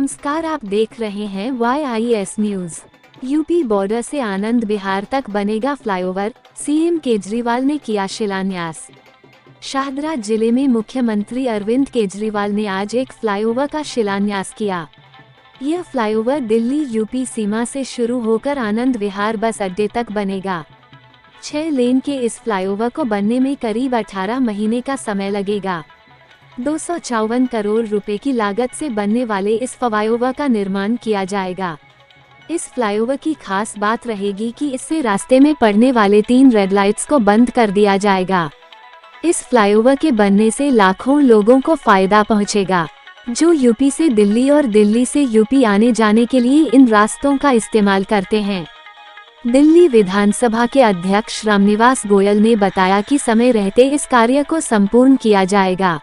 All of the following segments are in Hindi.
नमस्कार, आप देख रहे हैं YIS न्यूज। यूपी बॉर्डर से आनंद विहार तक बनेगा फ्लाईओवर, सीएम केजरीवाल ने किया शिलान्यास। शाहदरा जिले में मुख्यमंत्री अरविंद केजरीवाल ने आज एक फ्लाईओवर का शिलान्यास किया। यह फ्लाईओवर दिल्ली यूपी सीमा से शुरू होकर आनंद विहार बस अड्डे तक बनेगा। 6 लेन के इस फ्लाईओवर को बनने में करीब 18 महीने का समय लगेगा। 254 करोड़ रुपए की लागत से बनने वाले इस फ्लाईओवर का निर्माण किया जाएगा। इस फ्लाईओवर की खास बात रहेगी कि इससे रास्ते में पड़ने वाले 3 रेड लाइट्स को बंद कर दिया जाएगा। इस फ्लाईओवर के बनने से लाखों लोगों को फायदा पहुंचेगा, जो यूपी से दिल्ली और दिल्ली से यूपी आने जाने के लिए इन रास्तों का इस्तेमाल करते हैं। दिल्ली विधानसभा के अध्यक्ष रामनिवास गोयल ने बताया कि समय रहते इस कार्य को संपूर्ण किया जाएगा।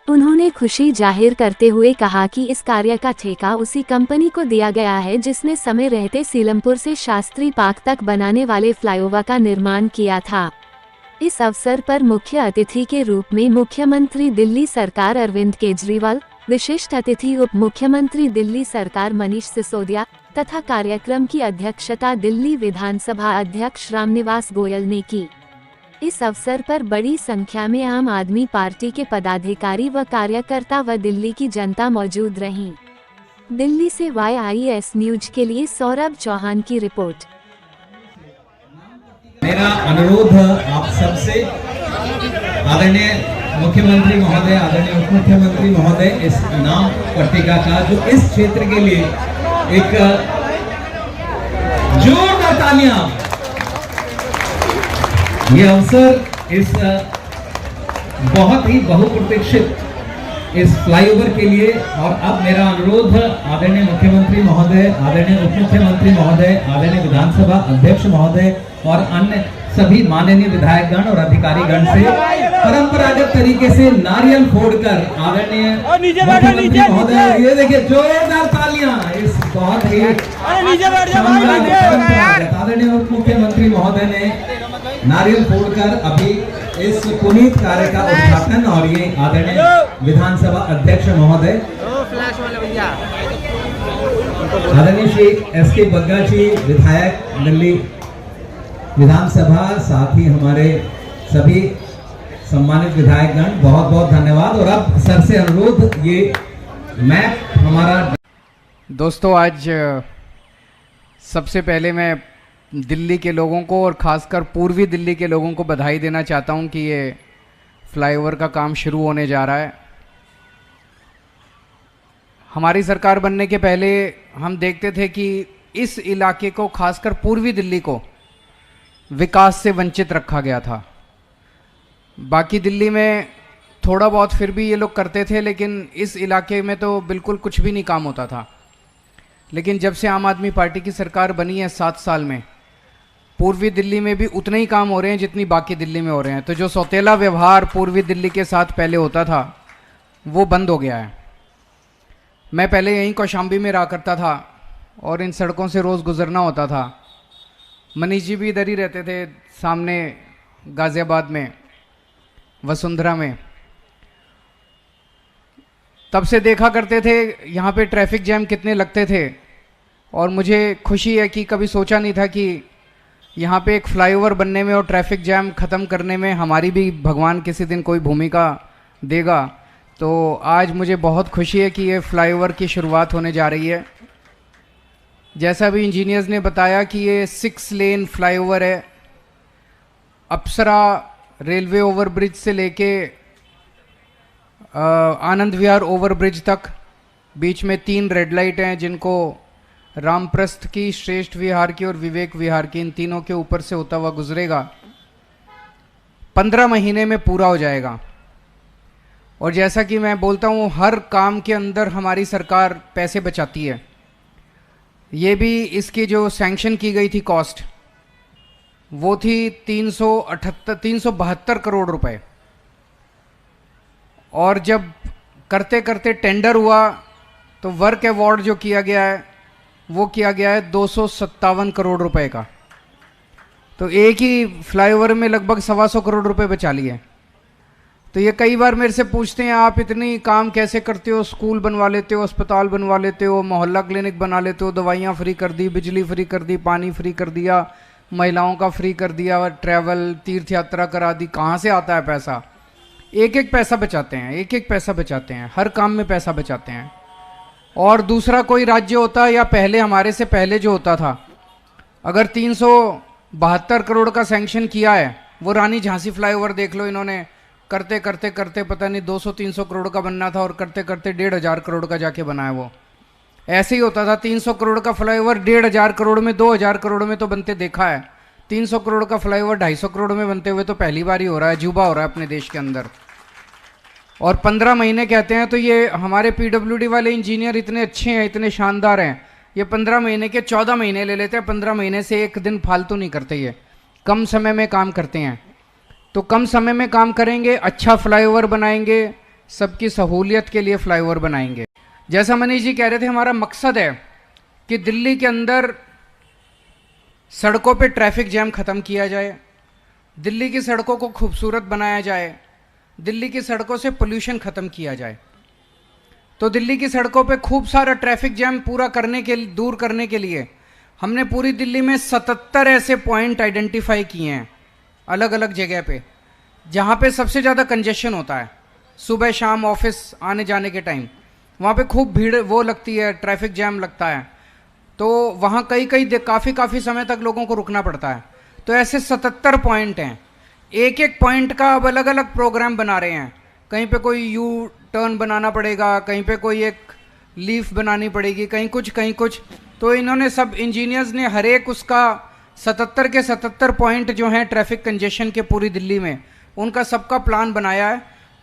उन्होंने खुशी जाहिर करते हुए कहा कि इस कार्य का ठेका उसी कंपनी को दिया गया है जिसने समय रहते सीलमपुर से शास्त्री पार्क तक बनाने वाले फ्लाईओवर का निर्माण किया था। इस अवसर पर मुख्य अतिथि के रूप में मुख्यमंत्री दिल्ली सरकार अरविंद केजरीवाल, विशिष्ट अतिथि उप मुख्यमंत्री दिल्ली सरकार मनीष सिसोदिया तथा कार्यक्रम की अध्यक्षता दिल्ली विधानसभा अध्यक्ष रामनिवास गोयल ने की। इस अवसर पर बड़ी संख्या में आम आदमी पार्टी के पदाधिकारी व कार्यकर्ता व दिल्ली की जनता मौजूद रहीं। दिल्ली से YIS न्यूज के लिए सौरभ चौहान की रिपोर्ट। मेरा अनुरोध आप सबसे, आदरणीय मुख्यमंत्री महोदय, आदरणीय उप मुख्यमंत्री महोदय, इस नाम पट्टिका का जो इस क्षेत्र के लिए एक जोरदार तालियां, ये अवसर इस बहुत ही बहुप्रतीक्षित इस फ्लाईओवर के लिए। और अब मेरा अनुरोध आदरणीय मुख्यमंत्री महोदय, आदरणीय उप मुख्यमंत्री महोदय, आदरणीय विधानसभा अध्यक्ष महोदय और अन्य सभी माननीय विधायकगण और अधिकारीगण से परंपरागत तरीके से नारियल फोड़कर आदरणीय मुख्यमंत्री महोदय, ये देखिए जोरदार तालियां इस बहुत ही आदरणीय उप मुख्यमंत्री महोदय ने नारियल फोड़कर अभी इस पुनीत कार्य का उद्घाटन, और ये आदरणीय विधानसभा अध्यक्ष महोदय आदरणीय श्री SK बग्गा जी, विधायक दिल्ली विधानसभा, साथ ही हमारे सभी सम्मानित विधायकगण, बहुत बहुत धन्यवाद। और अब सर से अनुरोध, ये मैप हमारा। दोस्तों, आज सबसे पहले मैं दिल्ली के लोगों को और ख़ासकर पूर्वी दिल्ली के लोगों को बधाई देना चाहता हूं कि ये फ्लाईओवर का काम शुरू होने जा रहा है। हमारी सरकार बनने के पहले हम देखते थे कि इस इलाके को, खासकर पूर्वी दिल्ली को, विकास से वंचित रखा गया था। बाकी दिल्ली में थोड़ा बहुत फिर भी ये लोग करते थे, लेकिन इस इलाके में तो बिल्कुल कुछ भी नहीं काम होता था। लेकिन जब से आम आदमी पार्टी की सरकार बनी है 7 साल में, पूर्वी दिल्ली में भी उतने ही काम हो रहे हैं जितनी बाकी दिल्ली में हो रहे हैं। तो जो सौतेला व्यवहार पूर्वी दिल्ली के साथ पहले होता था वो बंद हो गया है। मैं पहले यहीं कौशाम्बी में रहा करता था और इन सड़कों से रोज़ गुजरना होता था। मनीष जी भी इधर ही रहते थे, सामने गाज़ियाबाद में, वसुंधरा में। तब से देखा करते थे यहाँ पे ट्रैफिक जैम कितने लगते थे, और मुझे खुशी है कि कभी सोचा नहीं था कि यहाँ पे एक फ्लाईओवर बनने में और ट्रैफिक जैम ख़त्म करने में हमारी भी भगवान किसी दिन कोई भूमिका देगा। तो आज मुझे बहुत खुशी है कि ये फ्लाईओवर की शुरुआत होने जा रही है। जैसा भी इंजीनियर्स ने बताया कि ये 6 लेन फ्लाईओवर है। अप्सरा रेलवे ओवरब्रिज से लेके आनंद विहार ओवरब्रिज तक बीच में 3 रेड लाइट हैं, जिनको रामप्रस्थ की, श्रेष्ठ विहार की और विवेक विहार की, इन तीनों के ऊपर से होता हुआ गुजरेगा। 15 महीने में पूरा हो जाएगा। और जैसा कि मैं बोलता हूँ, हर काम के अंदर हमारी सरकार पैसे बचाती है। ये भी इसकी जो सैंक्शन की गई थी कॉस्ट, वो थी 372 करोड़ रुपए। और जब करते करते टेंडर हुआ तो वर्क अवार्ड जो किया गया है वो किया गया है 257 करोड़ रुपए का। तो एक ही फ्लाईओवर में लगभग 125 करोड़ रुपए बचा लिए। तो ये कई बार मेरे से पूछते हैं आप इतनी काम कैसे करते हो, स्कूल बनवा लेते हो, अस्पताल बनवा लेते हो, मोहल्ला क्लिनिक बना लेते हो, दवाइयाँ फ्री कर दी, बिजली फ्री कर दी, पानी फ्री कर दिया, महिलाओं का फ्री कर दिया, ट्रैवल तीर्थ यात्रा करा दी, कहाँ से आता है पैसा? एक एक पैसा बचाते हैं, एक एक पैसा बचाते हैं, हर काम में पैसा बचाते हैं। और दूसरा कोई राज्य होता या पहले हमारे से पहले जो होता था, अगर 372 करोड़ का सैंक्शन किया है, वो रानी झांसी फ्लाईओवर देख लो, इन्होंने करते करते करते पता नहीं 200-300 करोड़ का बनना था और करते करते 1,500 करोड़ का जाके बनाया। वो ऐसे ही होता था, 300 करोड़ का फ्लाईओवर 1,500 करोड़ में, 2,000 करोड़ में तो बनते देखा है, 300 करोड़ का फ्लाईओवर 250 करोड़ में बनते हुए तो पहली बार ही हो रहा है, अजूबा हो रहा है अपने देश के अंदर। और 15 महीने कहते हैं, तो ये हमारे पीडब्ल्यूडी वाले इंजीनियर इतने अच्छे हैं, इतने शानदार हैं, ये 15 महीने के 14 महीने ले लेते हैं। 15 महीने से एक दिन फालतू नहीं करते, ये कम समय में काम करते हैं। तो कम समय में काम करेंगे, अच्छा फ्लाईओवर बनाएंगे, सबकी सहूलियत के लिए फ्लाईओवर बनाएंगे। जैसा मनीष जी कह रहे थे, हमारा मकसद है कि दिल्ली के अंदर सड़कों पे ट्रैफिक जैम ख़त्म किया जाए, दिल्ली की सड़कों को खूबसूरत बनाया जाए, दिल्ली की सड़कों से पोल्यूशन ख़त्म किया जाए। तो दिल्ली की सड़कों पे खूब सारा ट्रैफिक जैम दूर करने के लिए हमने पूरी दिल्ली में 77 ऐसे पॉइंट आइडेंटिफाई किए हैं अलग अलग जगह पे, जहाँ पे सबसे ज़्यादा कंजेशन होता है सुबह शाम ऑफिस आने जाने के टाइम, वहाँ पे खूब भीड़ वो लगती है, ट्रैफिक जैम लगता है, तो वहाँ काफ़ी समय तक लोगों को रुकना पड़ता है। तो ऐसे 77 पॉइंट हैं, एक एक पॉइंट का अब अलग अलग प्रोग्राम बना रहे हैं। कहीं पे कोई यू टर्न बनाना पड़ेगा, कहीं पे कोई एक लीफ बनानी पड़ेगी, कहीं कुछ। तो इन्होंने सब इंजीनियर्स ने हर एक उसका 77 के 77 पॉइंट जो हैं ट्रैफिक कंजेशन के पूरी दिल्ली में, उनका सबका प्लान बनाया है।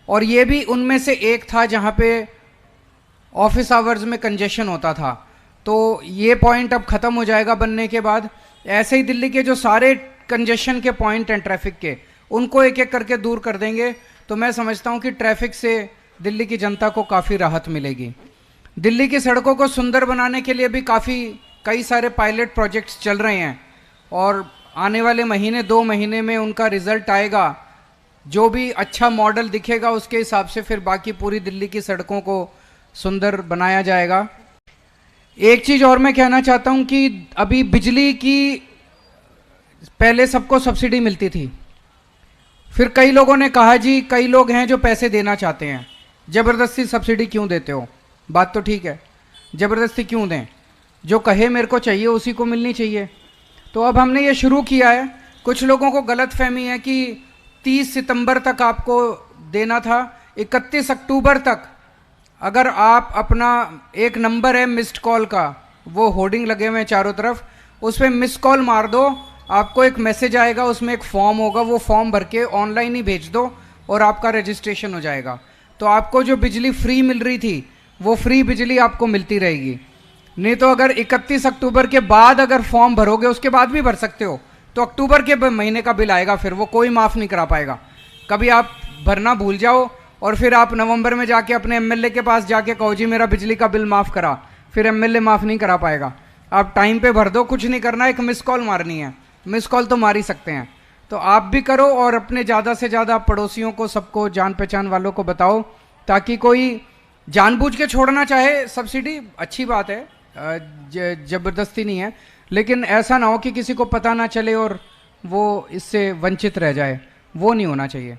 और ये भी उनमें से एक था जहाँ पे ऑफिस आवर्स में कंजेशन होता था। तो ये पॉइंट अब ख़त्म हो जाएगा बनने के बाद। ऐसे ही दिल्ली के जो सारे कंजेशन के पॉइंट हैं ट्रैफिक के, उनको एक एक करके दूर कर देंगे। तो मैं समझता हूँ कि ट्रैफिक से दिल्ली की जनता को काफ़ी राहत मिलेगी। दिल्ली की सड़कों को सुंदर बनाने के लिए भी कई सारे पायलट प्रोजेक्ट्स चल रहे हैं और आने वाले महीने 2 महीने में उनका रिजल्ट आएगा। जो भी अच्छा मॉडल दिखेगा उसके हिसाब से फिर बाकी पूरी दिल्ली की सड़कों को सुंदर बनाया जाएगा। एक चीज़ और मैं कहना चाहता हूँ कि अभी बिजली की पहले सबको सब्सिडी मिलती थी, फिर कई लोगों ने कहा जी कई लोग हैं जो पैसे देना चाहते हैं, ज़बरदस्ती सब्सिडी क्यों देते हो? बात तो ठीक है, ज़बरदस्ती क्यों दें? जो कहे मेरे को चाहिए उसी को मिलनी चाहिए। तो अब हमने ये शुरू किया है। कुछ लोगों को गलत फहमी है कि 30 सितंबर तक आपको देना था, 31 अक्टूबर तक अगर आप अपना एक नंबर है मिस्ड कॉल का, वो होर्डिंग लगे हुए हैं चारों तरफ, उस पर मिस्ड कॉल मार दो, आपको एक मैसेज आएगा, उसमें एक फॉर्म होगा, वो फॉर्म भर के ऑनलाइन ही भेज दो और आपका रजिस्ट्रेशन हो जाएगा। तो आपको जो बिजली फ्री मिल रही थी वो फ्री बिजली आपको मिलती रहेगी। नहीं तो अगर 31 अक्टूबर के बाद अगर फॉर्म भरोगे, उसके बाद भी भर सकते हो, तो अक्टूबर के महीने का बिल आएगा, फिर वो कोई माफ़ नहीं करा पाएगा। कभी आप भरना भूल जाओ और फिर आप नवंबर में जाके अपने एमएलए के पास जाके कहो जी मेरा बिजली का बिल माफ़ करा, फिर एमएलए माफ़ नहीं करा पाएगा। आप टाइम पे भर दो, कुछ नहीं करना, एक मिस कॉल मारनी है, मिस कॉल तो मार ही सकते हैं। तो आप भी करो और अपने ज़्यादा से ज़्यादा पड़ोसियों को, सबको, जान पहचान वालों को बताओ, ताकि कोई जानबूझ के छोड़ना चाहे सब्सिडी, अच्छी बात है, ज़बरदस्ती नहीं है, लेकिन ऐसा ना हो कि किसी को पता ना चले और वो इससे वंचित रह जाए, वो नहीं होना चाहिए।